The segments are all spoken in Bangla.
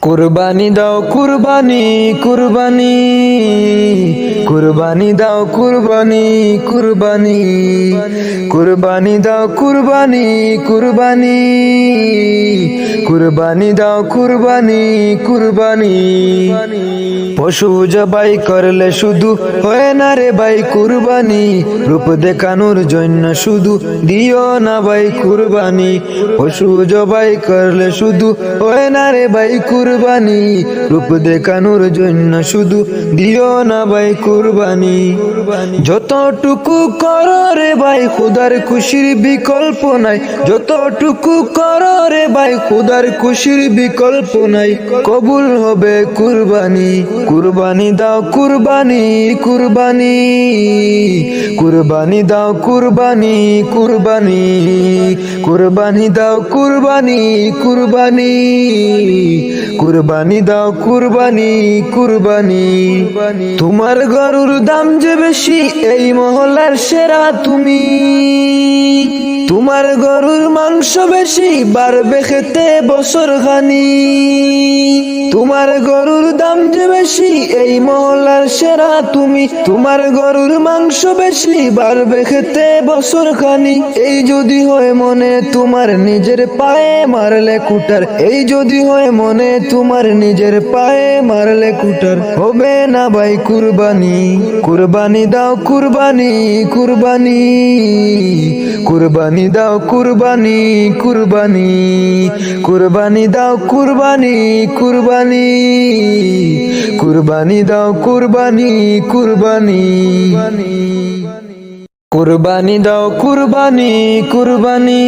কুরবানি দাও কুরবানি কুরবানি কুরবানি দাও কুরবানি কুরবানি কুরবানি দাও কুরবানি কুরবানি কুরবানি দাও কুরবানি কুরবানি পশু জবাই করলে শুধু হয় না রে ভাই কুরবানি রূপ দেখানোর জন্য শুধু দিও না ভাই কুরবানি পশু জবাই করলে শুধু হয় না রে ভাই কুরবানি রূপ দেখানোর জন্য শুধু দিও না ভাই কুরবানি যতটুকু করো রে ভাই খোদার খুশির বিকল্প নাই যতটুকু করো রে ভাই খোদার খুশির বিকল্প নাই কবুল হবে কুরবানি কুরবানি দাও কুরবানি কুরবানি কুরবানি দাও কুরবানি কুরবানি কুরবানি দাও কুরবানি কুরবানি কুরবানি দাও কুরবানি কুরবানি তোমার গরুর দাম যে বেশি এই মহল্লার সেরা তুমি তোমার গরুর মাংস বেশি বাড়বে খেতে বছর খানি তোমার গরুর দাম যে বেশি এই মহল্লার সেরা তুমি তোমার গরুর মাংস বেশি বাড়বে খেতে বছর খানি এই যদি হয় মনে তোমার নিজের পায়ে মারলে কুটার এই যদি হয় মনে তোমার নিজের পায়ে মারলে কুটার হবে না ভাই কুরবানি কুরবানি দাও কুরবানি কুরবানি কুরবানি দাও কুরবানি কুরবানি কুরবানি দাও কুরবানি কুরবানি কুরবানি দাও কুরবানি কুরবানি কুরবানি দাও কুরবানি কুরবানি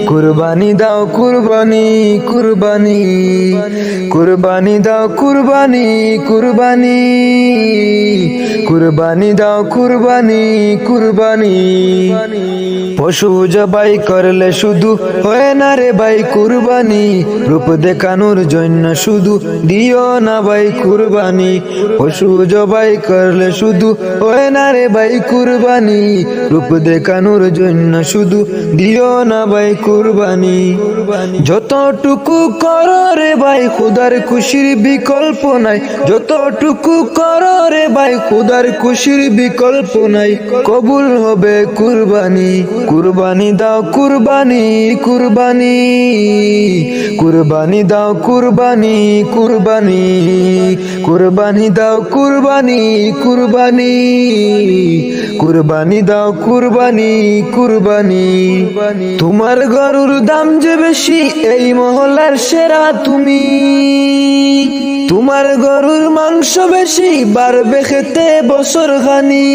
কুরবানি দাও কুরবানি কুরবানি কুরবানি দাও কুরবানি কুরবানি কুরবানি দাও কুরবানি কুরবানি পশু জবাই করলে শুধু হয় না রে ভাই কুরবানি রূপ দেখানোর জন্য শুধু দিও না ভাই কুরবানি পশু জবাই করলে শুধু হয় না রে ভাই কুরবানি রূপ দেখানোর জন্য শুধু দিও না ভাই কুরবানি যতটুকু করো রে ভাই খোদার খুশির বিকল্প নাই যতটুকু করো রে ভাই খোদার খুশির বিকল্প নাই কবুল হবে কুরবানি কুরবানি দাও কুরবানি কুরবানি কুরবানি দাও কুরবানি কুরবানি কুরবানি দাও কুরবানি কুরবানি কুরবানি দাও কুরবানি কুরবানি তোমার গরুর দাম যে বেশি এই মহল্লার সেরা তুমি তোমার গরুর মাংস বেশি বাড়বে খেতে বছর খানি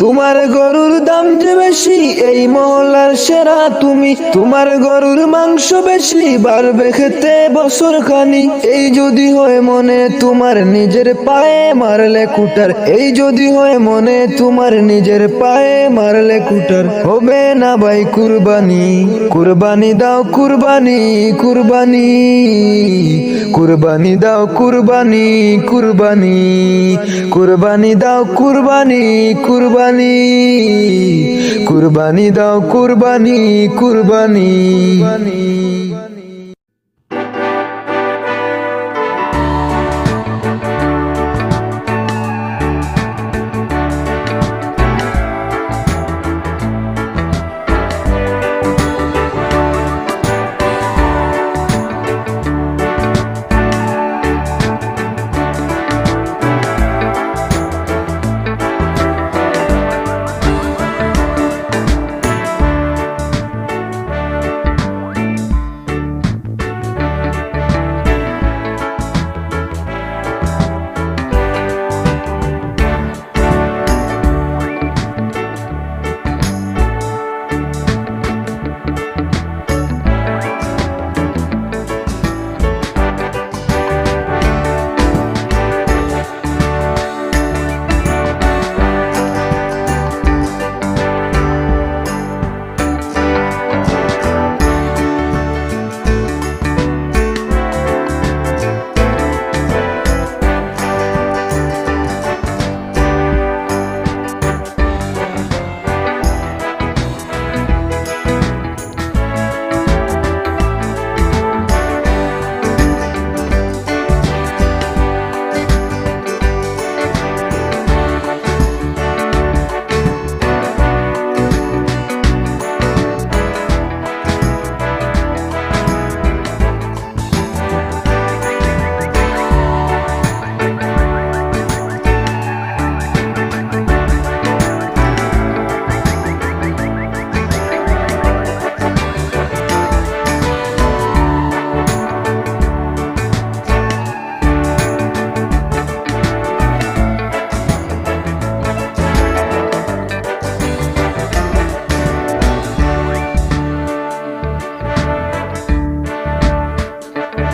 তোমার গরুর দাম যে বেশি এই মহল্লার সেরা তুমি তোমার গরুর মাংস বেশি বাড়বে খেতে বছর খানি এই যদি হয় মনে তোমার নিজের পায়ে মারলে কুটার এই যদি হয় মনে তোমার নিজের পায়ে মারলে কুটার হবে না ভাই কুরবানি কুরবানি দাও কুরবানি কুরবানি কুরবানি দাও কুরবানি কুরবানি কুরবানি দাও কুরবানি কুরবানি কুরবানি দাও কুরবানি কুরবানি